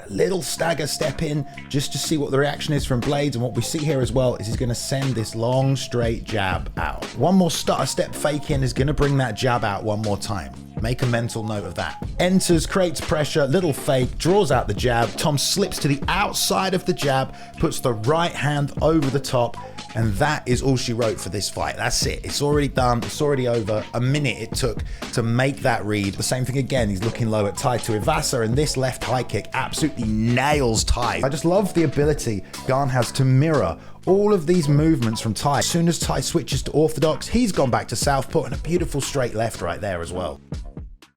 a little stagger step in just to see what the reaction is from Blades. And what we see here as well is he's going to send this long straight jab out. One more stutter step fake in is going to bring that jab out one more time. Make a mental note of that. Enters, creates pressure, little fake, draws out the jab. Tom slips to the outside of the jab, puts the right hand over the top, and that is all she wrote for this fight. That's it. It's already done. It's already over. A minute it took to make that read. The same thing again. He's looking low at Tai Tuivasa, and this left high kick absolutely nails Tai. I just love the ability Gane has to mirror all of these movements from Tai. As soon as Tai switches to orthodox, he's gone back to southpaw, and a beautiful straight left right there as well.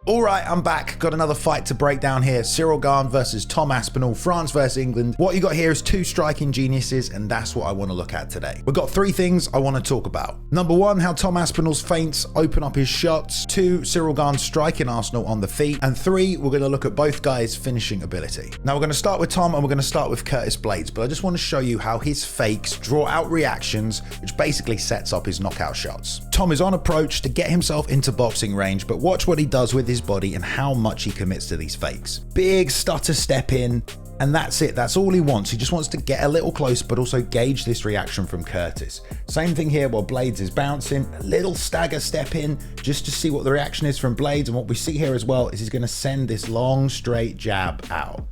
All right, I'm back. Got another fight to break down here. Ciryl Gane versus Tom Aspinall, France versus England. What you got here is two striking geniuses, and that's what I want to look at today. We've got three things I want to talk about. Number one, how Tom Aspinall's feints open up his shots. Two, Ciryl Gane's striking arsenal on the feet. And three, we're going to look at both guys' finishing ability. Now we're going to start with Tom, and we're going to start with Curtis Blades, but I just want to show you how his fakes draw out reactions, which basically sets up his knockout shots. Tom is on approach to get himself into boxing range, but watch what he does with his body and how much he commits to these fakes. Big stutter step in, and that's it. That's all he wants. He just wants to get a little close, but also gauge this reaction from Curtis. Same thing here while Blades is bouncing. A little stagger step in just to see what the reaction is from Blades. And what we see here as well is he's going to send this long straight jab out.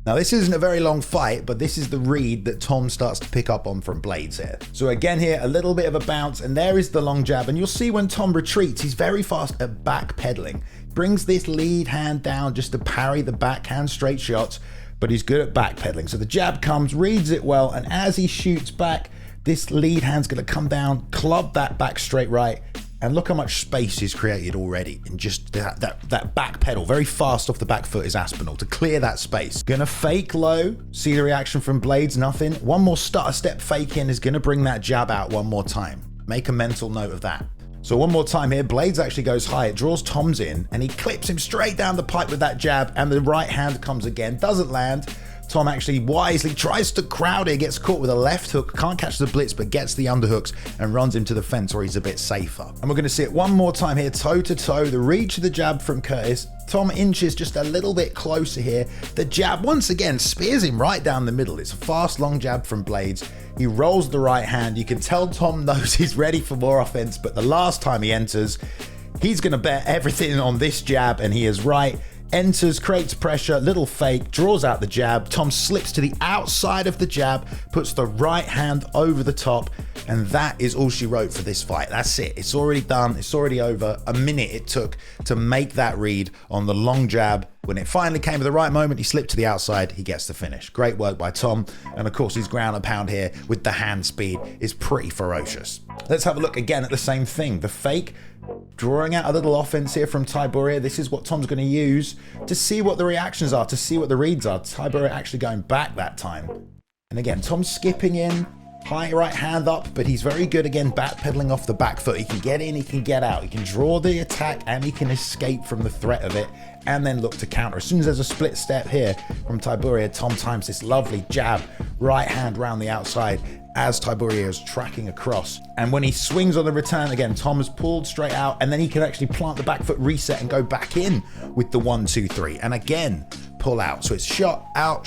Now this isn't a very long fight, but this is the read that Tom starts to pick up on from Blades here. So again here, a little bit of a bounce, and there is the long jab, and you'll see when Tom retreats, he's very fast at backpedaling. Brings this lead hand down just to parry the backhand straight shots, but he's good at backpedaling. So the jab comes, reads it well, and as he shoots back, this lead hand's gonna come down, club that back straight right, and look how much space he's created already in just that back pedal. Very fast off the back foot is Aspinall to clear that space. Gonna fake low, see the reaction from Blades, nothing. One more stutter step fake in is gonna bring that jab out one more time. Make a mental note of that. So one more time here, Blades actually goes high, it draws Tom's in, and he clips him straight down the pipe with that jab, and the right hand comes again, doesn't land. Tom actually wisely tries to crowd it, gets caught with a left hook, can't catch the blitz, but gets the underhooks and runs him to the fence where he's a bit safer. And we're going to see it one more time here, toe to toe, the reach of the jab from Curtis. Tom inches just a little bit closer here. The jab, once again, spears him right down the middle. It's a fast, long jab from Blades. He rolls the right hand. You can tell Tom knows he's ready for more offense, but the last time he enters, he's going to bet everything on this jab, and he is right. Enters, creates pressure, little fake, draws out the jab. Tom slips to the outside of the jab, puts the right hand over the top, and that is all she wrote for this fight. That's it. It's already done. It's already over. A minute it took to make that read on the long jab. When it finally came at the right moment, he slipped to the outside, he gets the finish. Great work by Tom, and of course his ground and pound here with the hand speed is pretty ferocious. Let's have a look again at the same thing. The fake, drawing out a little offense here from Tybura. This is what Tom's going to use to see what the reactions are, to see what the reads are. Tybura actually going back that time. And again, Tom's skipping in, high right hand up, but he's very good again backpedaling off the back foot. He can get in, he can get out, he can draw the attack, and he can escape from the threat of it and then look to counter. As soon as there's a split step here from Tybura, Tom times this lovely jab, right hand round the outside as Tybura is tracking across. And when he swings on the return, again, Tom has pulled straight out, and then he can actually plant the back foot, reset, and go back in with the 1-2-3. And again, pull out. So it's shot out,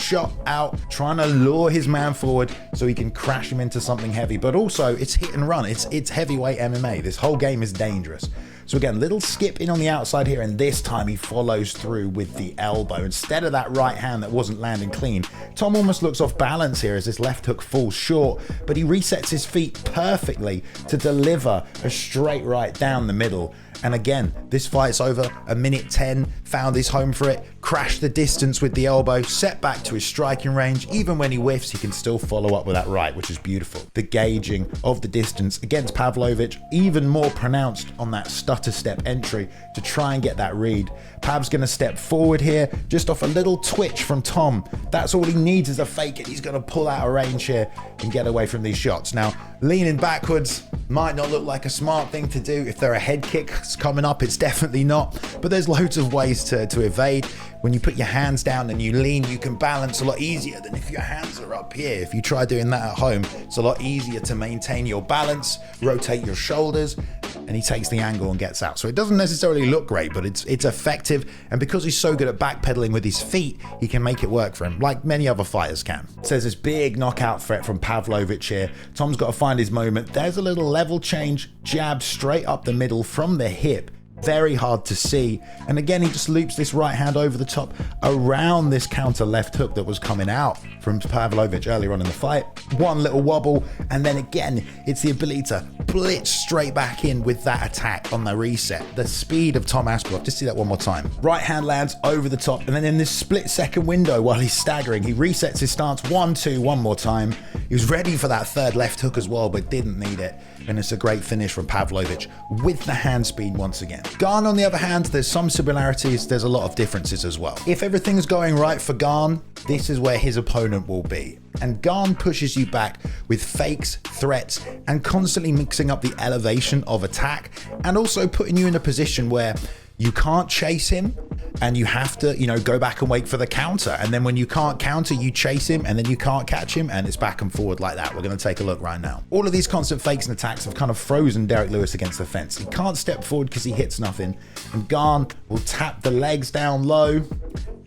trying to lure his man forward so he can crash him into something heavy. But also, it's hit and run. It's heavyweight MMA. This whole game is dangerous. So again, little skip in on the outside here, and this time he follows through with the elbow. Instead of that right hand that wasn't landing clean, Tom almost looks off balance here as this left hook falls short, but he resets his feet perfectly to deliver a straight right down the middle. And again, this fight's over. A minute 10, found his home for it, crashed the distance with the elbow, set back to his striking range. Even when he whiffs, he can still follow up with that right, which is beautiful. The gauging of the distance against Pavlovich, even more pronounced on that stutter step entry to try and get that read. Pav's gonna step forward here, just off a little twitch from Tom. That's all he needs is a fake it. He's gonna pull out of range here and get away from these shots. Now, leaning backwards might not look like a smart thing to do. If there are head kicks coming up, it's definitely not. But there's loads of ways to evade. When you put your hands down and you lean, you can balance a lot easier than if your hands are up here. If you try doing that at home, it's a lot easier to maintain your balance, rotate your shoulders, and he takes the angle and gets out. So it doesn't necessarily look great, but it's effective. And because he's so good at backpedaling with his feet, he can make it work for him, like many other fighters can. So there's this big knockout threat from Pavlovich here. Tom's got to find his moment. There's a little level change, jab straight up the middle from the hip. Very hard to see. And again, he just loops this right hand over the top around this counter left hook that was coming out from Pavlovich earlier on in the fight. One little wobble, and then again, it's the ability to blitz straight back in with that attack on the reset. The speed of Tom Aspinall. Just see that one more time. Right hand lands over the top, and then in this split second window while he's staggering, he resets his stance. 1-2, one more time. He was ready for that third left hook as well, but didn't need it. And it's a great finish from Pavlovich with the hand speed once again. Gane, on the other hand, there's some similarities, there's a lot of differences as well. If everything's going right for Gane, this is where his opponent will be. And Gane pushes you back with fakes, threats, and constantly mixing up the elevation of attack, and also putting you in a position where you can't chase him and you have to, go back and wait for the counter. And then when you can't counter, you chase him and then you can't catch him, and it's back and forward like that. We're going to take a look right now. All of these constant fakes and attacks have kind of frozen Derek Lewis against the fence. He can't step forward because he hits nothing. And Gane will tap the legs down low.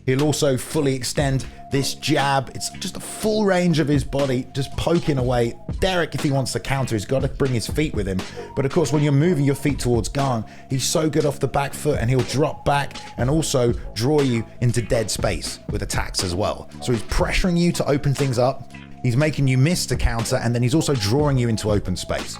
He'll also fully extend this jab. It's just a full range of his body, just poking away. Derek, if he wants to counter, he's got to bring his feet with him. But of course, when you're moving your feet towards Gane, he's so good off the back foot, and he'll drop back and also draw you into dead space with attacks as well. So he's pressuring you to open things up. He's making you miss the counter, and then he's also drawing you into open space.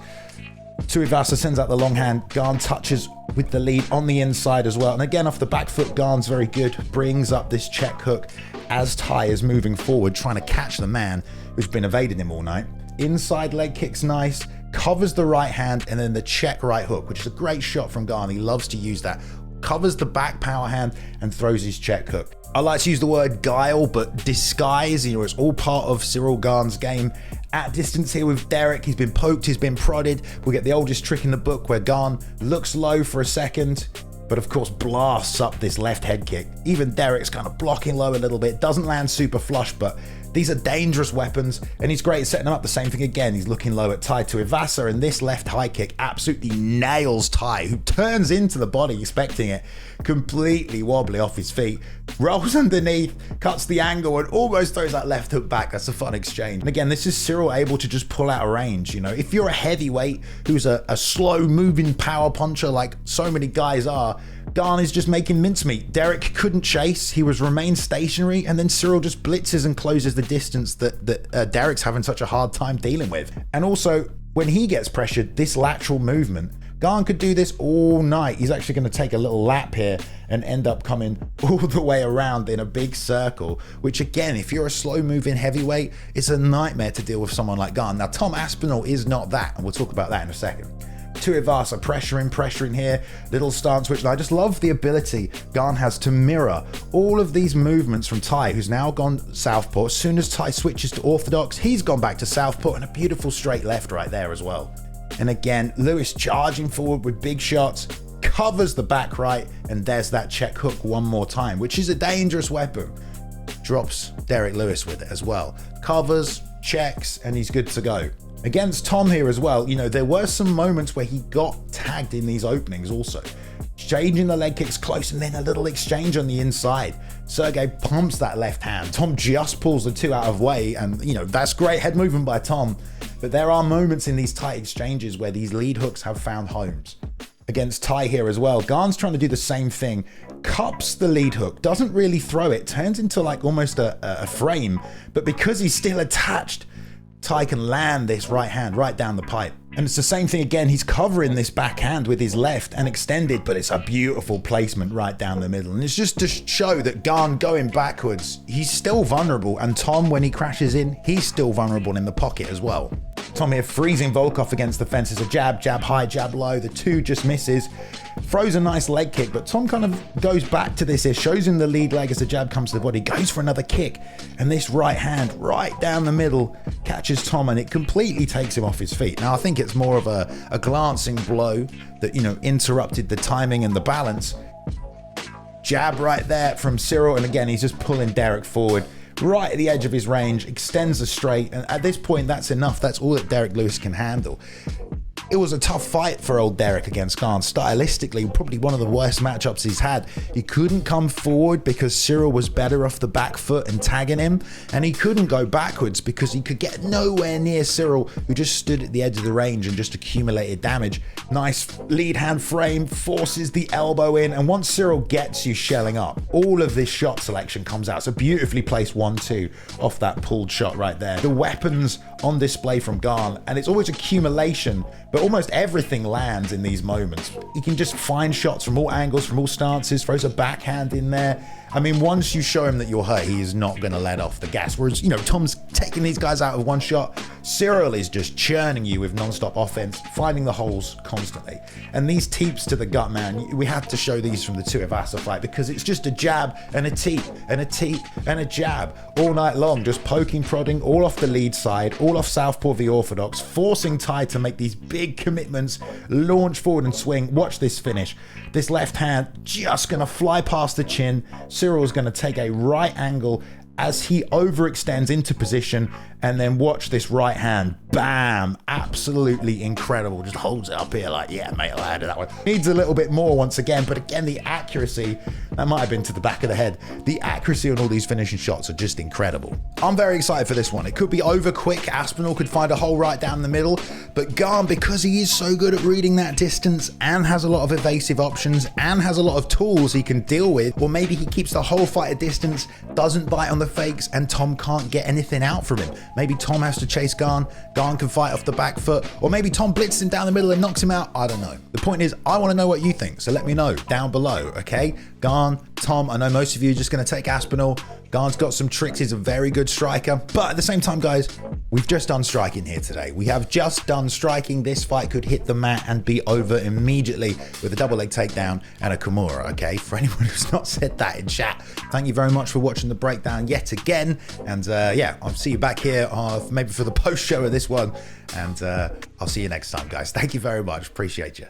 Tuivasa sends out the long hand. Gane touches with the lead on the inside as well. And again, off the back foot, Gane's very good. Brings up this check hook as Tai is moving forward, trying to catch the man who's been evading him all night. Inside leg kick's nice. Covers the right hand, and then the check right hook, which is a great shot from Gane. He loves to use that. Covers the back power hand and throws his check hook. I like to use the word guile, but disguise, it's all part of Ciryl Gane's game. At distance here with Derek, he's been poked, he's been prodded. We get the oldest trick in the book where Gane looks low for a second, but of course blasts up this left head kick. Even Derek's kind of blocking low a little bit, doesn't land super flush, but these are dangerous weapons, and he's great at setting them up. The same thing again, he's looking low at Tai Tuivasa, and this left high kick absolutely nails Tai, who turns into the body expecting it, completely wobbly off his feet, rolls underneath, cuts the angle, and almost throws that left hook back. That's a fun exchange. And again, this is Ciryl able to just pull out a range. If you're a heavyweight who's a slow moving power puncher like so many guys are, Gane is just making mincemeat. Derek couldn't chase, he was remained stationary, and then Ciryl just blitzes and closes the distance that Derek's having such a hard time dealing with. And also, when he gets pressured, this lateral movement, Gane could do this all night. He's actually going to take a little lap here and end up coming all the way around in a big circle, which again, if you're a slow moving heavyweight, it's a nightmare to deal with someone like Gane. Now, Tom Aspinall is not that, and we'll talk about that in a second. Tuivasa pressuring here, little stance switch. And I just love the ability Gane has to mirror all of these movements from Tai, who's now gone southpaw. As soon as Tai switches to orthodox, he's gone back to southpaw, and a beautiful straight left right there as well. And again, Lewis charging forward with big shots, covers the back right, and there's that check hook one more time, which is a dangerous weapon. Drops Derek Lewis with it as well. Covers, checks, and he's good to go. Against Tom here as well, there were some moments where he got tagged in these openings also. Changing the leg kicks close, and then a little exchange on the inside. Sergey pumps that left hand. Tom just pulls the two out of way, and that's great head movement by Tom. But there are moments in these tight exchanges where these lead hooks have found homes. Against Tai here as well, Gane's trying to do the same thing. Cups the lead hook, doesn't really throw it, turns into like almost a frame, but because he's still attached, Tai can land this right hand right down the pipe. And it's the same thing again, he's covering this backhand with his left and extended, but it's a beautiful placement right down the middle. And it's just to show that Gane going backwards, he's still vulnerable, and Tom, when he crashes in, he's still vulnerable in the pocket as well. Tom here freezing Volkov against the fence. It's a jab, jab high, jab low. The two just misses. Throws a nice leg kick, but Tom kind of goes back to this here, shows him the lead leg as the jab comes to the body, goes for another kick, and this right hand right down the middle catches Tom, and it completely takes him off his feet. Now, I think it's more of a glancing blow that, interrupted the timing and the balance. Jab right there from Ciryl, and again, he's just pulling Derek forward right at the edge of his range, extends the straight, and at this point, that's enough. That's all that Derek Lewis can handle. It was a tough fight for old Derek against Gane. Stylistically, probably one of the worst matchups he's had. He couldn't come forward because Ciryl was better off the back foot and tagging him, and he couldn't go backwards because he could get nowhere near Ciryl, who just stood at the edge of the range and just accumulated damage. Nice lead hand frame, forces the elbow in, and once Ciryl gets you shelling up, all of this shot selection comes out. So beautifully placed 1-2 off that pulled shot right there. The weapons on display from Gane, and it's always accumulation, but almost everything lands in these moments. He can just find shots from all angles, from all stances, throws a backhand in there. I mean, once you show him that you're hurt, he is not going to let off the gas. Whereas, you know, Tom's taking these guys out with one shot. Ciryl is just churning you with non-stop offense, finding the holes constantly. And these teeps to the gut, man, we have to show these from the Tuivasa fight because it's just a jab and a teep and a teep and a jab all night long, just poking, prodding, all off the lead side, all off Southpaw v Orthodox, forcing Ty to make these big commitments, launch forward and swing. Watch this finish. This left hand just going to fly past the chin. Cyryl's going to take a right angle as he overextends into position, and then watch this right hand, bam, absolutely incredible. Just holds it up here like, yeah, mate, I had it that one. Needs a little bit more once again, but again, the accuracy, that might have been to the back of the head. The accuracy on all these finishing shots are just incredible. I'm very excited for this one. It could be over quick. Aspinall could find a hole right down the middle, but Gane, because he is so good at reading that distance and has a lot of evasive options and has a lot of tools he can deal with, or maybe he keeps the whole fight at distance, doesn't bite on the fakes, and Tom can't get anything out from him. Maybe Tom has to chase Gane, Gane can fight off the back foot, or maybe Tom blitzes him down the middle and knocks him out. I don't know. The point is, I want to know what you think, so let me know down below, okay? Gane, Tom, I know most of you are just going to take Aspinall. Gane's got some tricks, he's a very good striker, but at the same time, guys, we've just done striking here today. We have just done striking. This fight could hit the mat and be over immediately with a double leg takedown and a Kimura, okay? For anyone who's not said that in chat, thank you very much for watching the breakdown yet again, and yeah, I'll see you back here maybe for the post show of this one, and I'll see you next time, guys. Thank you very much, appreciate you.